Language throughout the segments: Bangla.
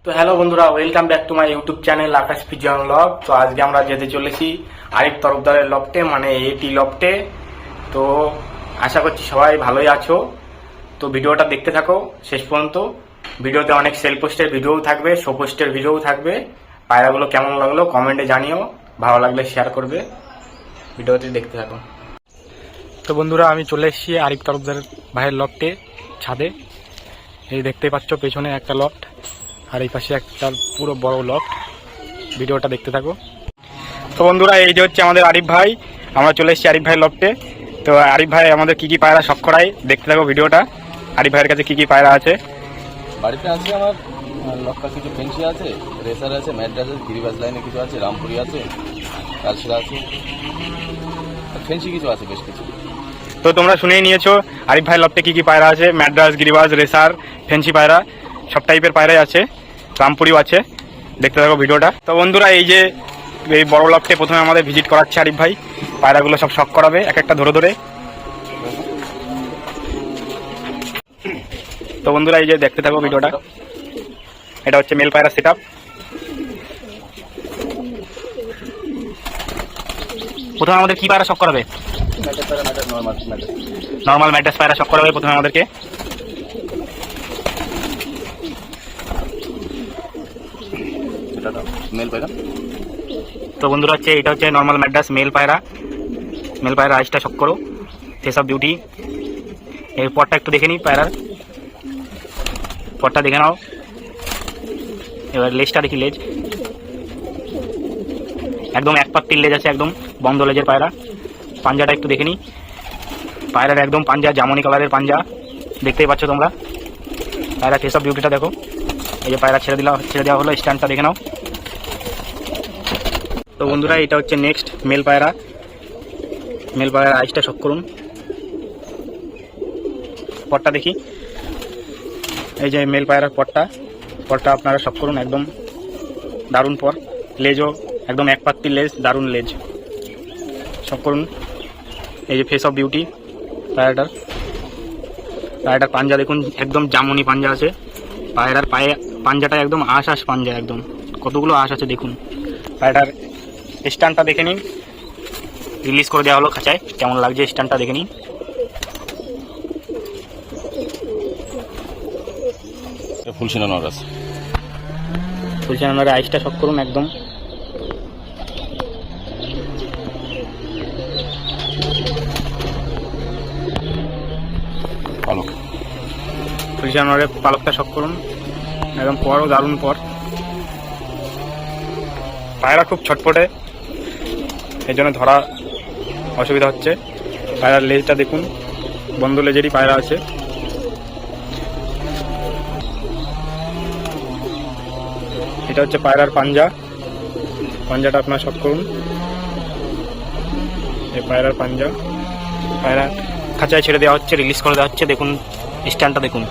তো হ্যালো বন্ধুরা, welcome back to my YouTube channel Akash pigeon log. তো আজকে আমরা যেতে চলেছি আরিফ তরফদারের লফটে, মানে এটি লফটে। তো আশা করছি সবাই ভালোই আছো। তো ভিডিওটা দেখতে থাকো শেষ পর্যন্ত। ভিডিওতে অনেক সেল পোস্টের ভিডিও থাকবে, শো পোস্টের ভিডিও থাকবে। পায়রাগুলো কেমন লাগলো কমেন্টে জানিও, ভালো লাগলে শেয়ার করবে। ভিডিওটি দেখতে থাকো। তো বন্ধুরা, আমি চলে এসেছি আরিফ তরফদার ভাইয়ের লফটে ছাদে। এই দেখতে পাচ্ছ পেছনে একটা লফট, আর এই পাশে একটা পুরো বড় লফট। ভিডিওটা দেখতে থাকো। তো বন্ধুরা, এই যে হচ্ছে আমাদের আরিফ ভাই। আমরা চলে এসেছি আরিফ ভাই লফটে। তো আরিফ ভাই আমাদের কি কি পায়রা শখ করায়, দেখতে থাকো ভিডিওটা। আরিফ ভাইয়ের কাছে কি কি পায়রা আছে। বাড়িতে আছে আমার লক্কা কিছু ফেন্সি আছে, রেসার আছে, ম্যাড্রাস আছে, গিরিবাজ লাইনে কিছু আছে, রামপুরি আছে, কালশিরা আছে, আর ফেন্সি কিছু আছে বেশ কিছু। তো তোমরা শুনেই নিয়েছো আরিফ ভাই লফটে কি কি পায়রা আছে। ম্যাড্রাস, গিরিবাজ, রেসার, ফেন্সি পায়রা, সব টাইপের পায়রাই আছে, রামপুরিও আছে। দেখতে থাকো ভিডিওটা। তো বন্ধুরা, এই যে এই বড় লফটে প্রথমে আমাদের ভিজিট করাচ্ছে আরিফ ভাই। পায়রাগুলো সব শখ করাবে এক একটা ধরে ধরে। তো বন্ধুরা, এই যে দেখতে থাকো ভিডিওটা। এটা হচ্ছে মেল পায়রা সেট আপ। প্রথমে আমাদের কি পায়রা শখ করাবে? নর্মাল ম্যাড্রাস পায়রা শখ করাবে প্রথমে আমাদেরকে। মেল পায়রা। তো বন্ধুরা, হচ্ছে এটা হচ্ছে নর্মাল ম্যাড্রাস মেল পায়রা। মেল পায়রা আইসটা শখ করো, ফেস অফ বিউটি। এর পরটা একটু দেখে নিই পায়রার, পরটা দেখে নাও। এবার লেজটা দেখি, লেজ একদম এক পাত্তির লেজ আছে, একদম বন্ধ লেজের পায়রা। পাঞ্জাটা একটু দেখে নিই। পায়রার একদম পাঞ্জা জামনি কালারের পাঞ্জা, দেখতেই পাচ্ছ তোমরা। পায়রা ফেস অফ বিউটিটা দেখো। এই যে পায়রা ছেড়ে দেওয়া হলো, স্ট্যান্ডটা দেখে নাও। তো বন্ধুরা, এটা হচ্ছে নেক্সট মেল পায়রা। মেল পায়রার আইসটা শখ করুন। পটটা দেখি। এই যে মেল পায়রার পটটা আপনারা শখ করুন, একদম দারুণ পর। লেজও একদম এক পাত্তির লেজ, দারুণ লেজ, শখ করুন। এই যে ফেস অফ বিউটি পায়রাটার পাঞ্জা দেখুন, একদম জামনি পাঞ্জা আছে। পায়রার পায়ে পাঞ্জাটা একদম আশ পাঞ্জা, একদম কতগুলো আশ আছে দেখুন। পায়রাটার স্ট্যান্ডটা দেখে নিন। রিলিজ করে দেওয়া হলো খাঁচায়, কেমন লাগছে স্ট্যান্ডটা দেখে নিন। ফুলসিনা নর আছে। ফুলসিনা নরের আইসটা শখ করুন, একদম পালক। ফুলসিনা নরের পালকটা শখ করুন, একদম পরও দারুণ পর। পায়রা খুব ছটপটে, এই জন্য ধরা অসুবিধা হচ্ছে। পায়রার লেজটা দেখুন, বন্ধ লেজেরই পায়রা আছে। এটা হচ্ছে পায়রার পাঞ্জাটা আপনার শখ করুন। এই পায়রার পাঞ্জা। পায়রা খাঁচায় ছেড়ে দেওয়া হচ্ছে, রিলিজ করে দেওয়া হচ্ছে, দেখুন স্ট্যান্ডটা দেখুন।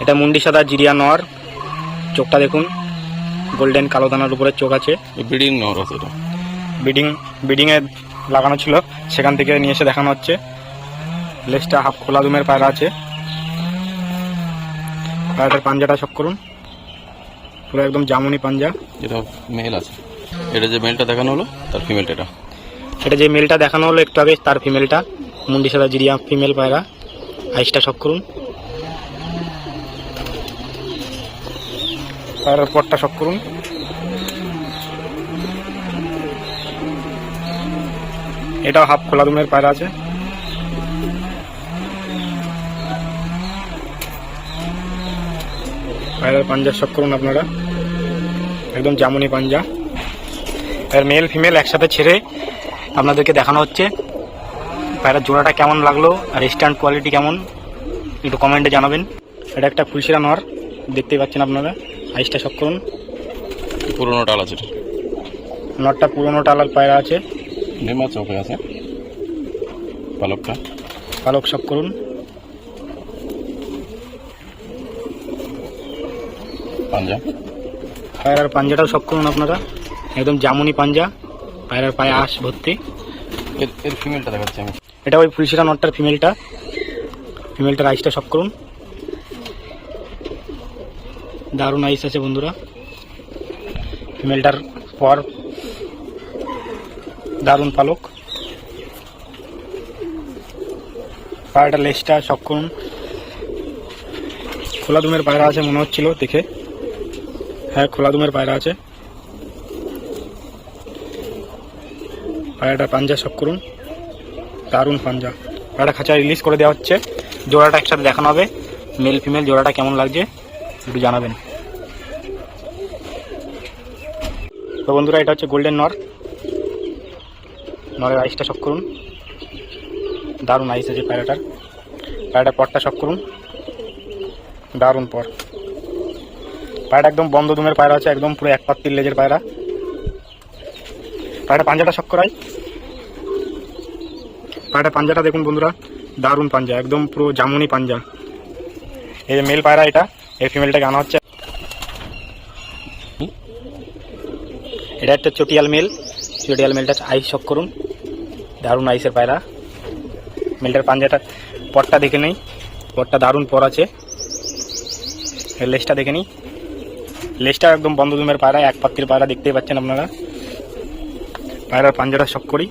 এটা মুন্ডি সাদা জিরিয়া নর, চোখটা দেখুন, গোল্ডেন কালো দানার উপরে চোখ আছে। ব্রিডিং নর আছে। এটা ব্রিডিংয়ে লাগানো ছিল, সেখান থেকে নিয়ে এসে দেখানো হচ্ছে। লেজটা হাফ খোলা দুমের পায়রা আছে। পায়রাটার পাঞ্জাটা শখ করুন, পুরো একদম জামুনি পাঞ্জা। যেটা মেল আছে, এটা যে মেলটা দেখানো হলো তার ফিমেলটা। এটা যে মেলটা দেখানো হলো একটু আগে, তার ফিমেলটা। মুন্ডি সাদা জিরিয়া ফিমেল পায়রা, আইসটা শখ করুন। পায়রার পরটা শখ করুন। এটাও হাফ খোলা দুমের পায়রা আছে। পায়রার পাঞ্জা শখ করুন আপনারা, একদম জামুনি পাঞ্জা। আর মেল ফিমেল একসাথে ছেড়ে আপনাদেরকে দেখানো হচ্ছে। পায়রার জোড়াটা কেমন লাগলো আর স্ট্যান্ড কোয়ালিটি কেমন, একটু কমেন্টে জানাবেন। এটা একটা ফুলসিরা নর, দেখতেই পাচ্ছেন আপনারা। আইসটা শখ করুন। পুরোনো টাল আছে, নরটা পুরোনো টালার পায়রা আছে। ডিমা চোখে আছে। পালক শখ করুন। পাঞ্জা। পায়রার পাঞ্জাটাও শখ করুন আপনারা, একদম জামুনি পাঞ্জা। পায়রার পায়ে আঁশ ভর্তি। এর ফিমেলটা দেখাচ্ছি আমি। এটা ওই ফুলসিরা নটটার ফিমেলটা। ফিমেলটার আইসটা সব করুন। দারুণ আইস আছে বন্ধুরা। ফিমেলটার পর দারুণ পালক। পায়রাটার লেজটা সব করুন। খোলা দুমের পায়রা আছে মনে হচ্ছিল দেখে। হ্যাঁ, খোলা দুমের পায়রা আছে। পায়রাটা পাঞ্জা সব করুন। দারুণ পাঞ্জা। পায়রাটা খাঁচা রিলিজ করে দেওয়া হচ্ছে। জোড়াটা একসাথে দেখানো হবে। মেল ফিমেল জোড়াটা কেমন লাগছে একটু জানাবেন। তো বন্ধুরা, এটা হচ্ছে গোল্ডেন নর। নরের আইসটা সব করুন। দারুণ আইস আছে পায়রাটার। পায়রাটার পরটা সব করুন। দারুণ পর। পায়রাটা একদম বন্ধ দুমের পায়রা আছে, একদম পুরো এক পাত্তির লেজের পায়রা। পায়রাটা পাঞ্জাটা সব করাই। পায়রাটা পাঞ্জাটা দেখুন বন্ধুরা, দারুণ পাঞ্জা, একদম পুরো জামুনি পাঞ্জা। এই যে মেল পায়রা, এটা এই ফিমেলটাকে আনা হচ্ছে। এটা একটা চটিয়াল মেল। চটিয়াল মেলটা আইস সব করুন। দারুণ আইসের পায়রা। মেলটার পাঞ্জাটা পরটা দেখে নেই। পরটা দারুণ পর আছে। লেজটা দেখে নিই। লেজটা একদম বন্ধ দুমের পায়রা, এক পাত্তির পায়রা, দেখতেই পাচ্ছেন আপনারা। পায়রার পাঞ্জাটা সব করি।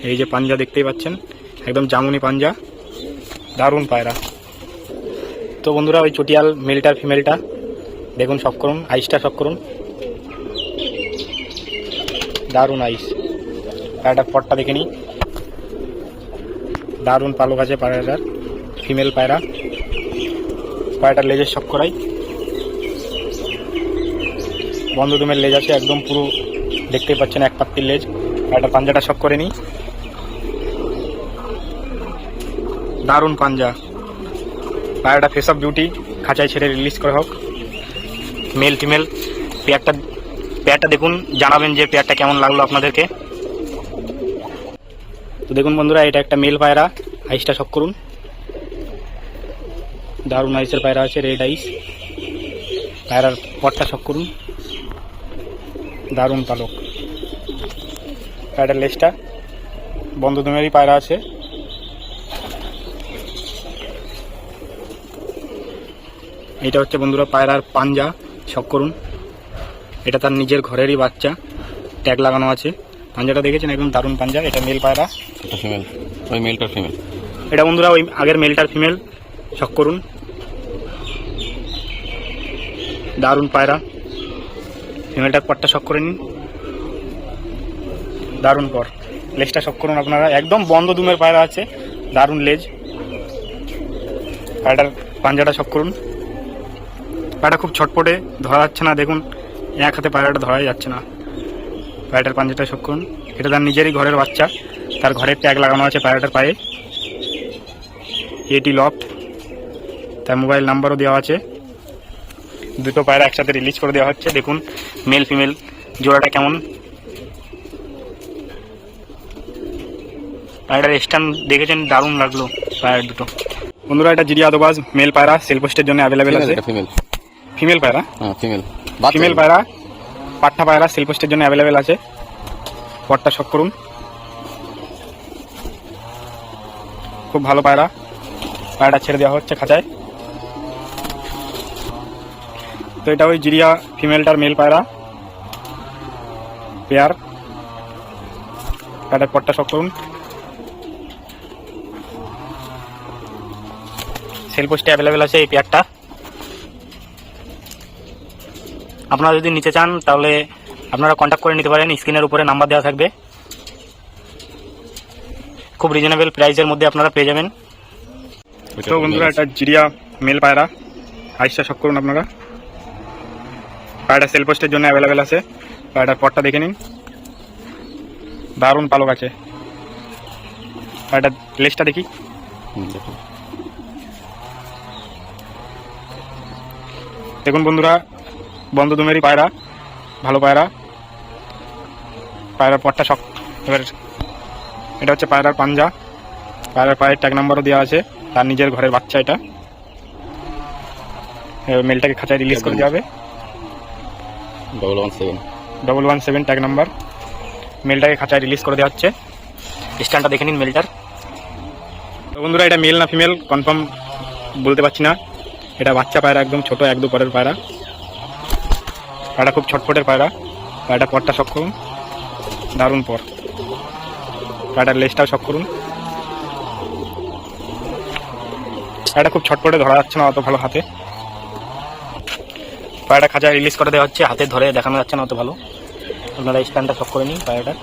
এই যে পাঞ্জা দেখতেই পাচ্ছেন, একদম জামুনি পাঞ্জা, দারুণ পায়রা। তো বন্ধুরা, ওই চটিয়াল মেলটার ফিমেলটা দেখুন সব করুন। আইসটা সব করুন। দারুণ আইস। পায়রাটার পরটা দেখে নিই। দারুণ পালক আছে পায়রাটার। ফিমেল পায়রা। পায়রাটার লেজের সব করাই। বন্ধ দুমের লেজ আছে, একদম পুরো দেখতেই পাচ্ছেন এক পাত্তির লেজ। পায়রাটার পাঞ্জাটা সব করে নিই। দারুণ পাঞ্জা। পায়রাটা ফেস অফ বিউটি। খাঁচায় ছেড়ে রিলিজ করা হোক। মেল ফিমেল পেয়ারটা দেখুন, জানাবেন যে পেয়ারটা কেমন লাগলো আপনাদেরকে। তো দেখুন বন্ধুরা, এটা একটা মেল পায়রা। আইসটা সব করুন। দারুণ আইসের পায়রা আছে, রেড আইস। পায়রার পটটা সব করুন। দারুণ পালক। পায়রার লেজটা বন্ধ দুমেরই পায়রা আছে। এটা হচ্ছে বন্ধুরা পায়রার পাঞ্জা, সব করুন। এটা তার নিজের ঘরেরই বাচ্চা, ট্যাগ লাগানো আছে। পাঞ্জাটা দেখেছেন, একদম দারুণ পাঞ্জা। এটা মেল পায়রা। এটা ফিমেল, ওই মেলটার ফিমেল। এটা বন্ধুরা ওই আগের মেলটার ফিমেল, শক করুন। দারুণ পায়রা। ফিমেলটার পরটা শক করে নিন। দারুণ পর। লেজটা শক করুন আপনারা, একদম বন্ধ দুমের পায়রা আছে, দারুণ লেজ। পায়রাটার পাঞ্জাটা শক করুন। পায়রাটা খুব ছটপটে, ধরা যাচ্ছে না, দেখুন এক হাতে পায়রাটা ধরাই যাচ্ছে না। পায়রাটার পাঞ্জাটা শক করুন। এটা তার নিজেরই ঘরের বাচ্চা, তার ঘরের ট্যাগ লাগানো আছে পায়রাটার পায়ে। এটি লফট, তার মোবাইল নাম্বারও দেওয়া আছে। দুটো পায়রা একসাথে রিলিজ করে দেওয়া হচ্ছে। দেখুন মেল ফিমেল জোড়াটা কেমন। পায়রার স্ট্যান্ড দেখেছেন, দারুণ লাগলো পায়রা দুটো। বন্ধুরা, এটা জিরিয়া আদোবাজ মেল পায়রা, সেল পোস্টের জন্য অ্যাভেলেবেল আছে। ফিমেল, ফিমেল পায়রা। হ্যাঁ ফিমেল। ফিমেল পায়রা, পাঠা পায়রা, সেল পোস্টের জন্য অ্যাভেলেবেল আছে। পটটা শক করুন। খুব ভালো পায়রা। পায়রাটা ছেড়ে দেওয়া হচ্ছে খাঁচায়। তো এটা ওই জিরিয়া ফিমেলটার মেল পায়রা পেয়ার। পায়রাটার পটটা শক করুন। সেল পোস্টে অ্যাভেলেবেল আছে এই পেয়ারটা। আপনারা যদি নিতে চান তাহলে আপনারা কন্ট্যাক্ট করে নিতে পারেন। স্ক্রিনের উপরে নাম্বার দেওয়া থাকবে। খুব রিজনেবল প্রাইসের মধ্যে আপনারা পেয়ে যাবেন। তো বন্ধুরা, এটা জিরিয়া মেল পায়রা। আইসটা শক করুন আপনারা। পায়রাটা সেল পোস্টের জন্য অ্যাভেলেবেল আছে। পায়রাটার পটটা দেখে নিন, দারুণ পালক আছে। পায়রাটার লেজটা দেখি। দেখুন বন্ধুরা, বন্ধ দুমেরই পায়রা, ভালো পায়রা। পায়রার পটটা শক। এবার এটা হচ্ছে পায়রার পাঞ্জা। পায়রার পায়ের ট্যাগ নাম্বারও দেওয়া আছে, তার নিজের ঘরের বাচ্চা এটা। মেলটাকে খাঁচায় রিলিজ করে দেওয়া হবে। 117 ট্যাগ নাম্বার। মেলটাকে খাঁচায় রিলিজ করে দেওয়া হচ্ছে। স্ট্যান্ডটা দেখে নিন মেলটার। তো বন্ধুরা এটা মেল না ফিমেল কনফার্ম বলতে পারছি না। এটা বাচ্চা পায়রা, একদম ছোট 1-2 পরের পায়রা। পায়রা খুব ছটফটের পায়রা। পায়রাটা পরটা শখ করুন, দারুণ পর। পায়রাটার লেজটাও শখ করুন। পায়রাটা খুব ছটফটে, ধরা যাচ্ছে না অত ভালো হাতে। পায়রাটা খাঁচায় রিলিজ করে দেওয়া হচ্ছে, হাতে ধরে দেখানো যাচ্ছে না অত ভালো। আপনারা স্ট্যান্ডটা শখ করে নিন পায়রাটা।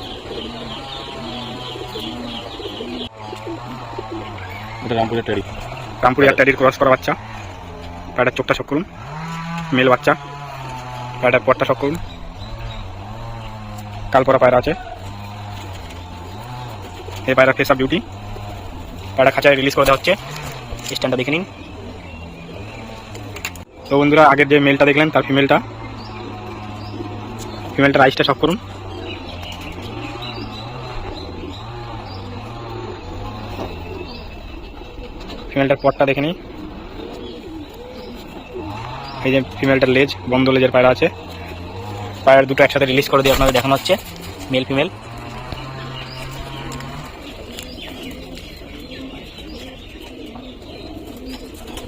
এটা রামপুরের টেরি, রামপুরিয়া ট্যাডির ক্রস করা বাচ্চা। পায়রাটার চোখটা শখ করুন, মেল বাচ্চা। পায়রাটার পরটা শখ করুন, কালপরা পায়রা আছে। এই পায়রা ফেস অফ বিউটি। পায়রা খাঁচায় রিলিজ করে দেওয়া হচ্ছে, স্ট্যান্ডটা দেখে নিন। তো বন্ধুরা আগের যে মেলটা দেখলেন তার ফিমেলটার আইসটা শখ করুন। ফিমেলটার পরটা দেখে নিই। এই যে ফিমেলটার লেজ, বন্ধ লেজের পায়রা আছে। পায়রা দুটো একসাথে রিলিজ করে দিয়ে আপনাদের দেখানো হচ্ছে, মেল ফিমেল।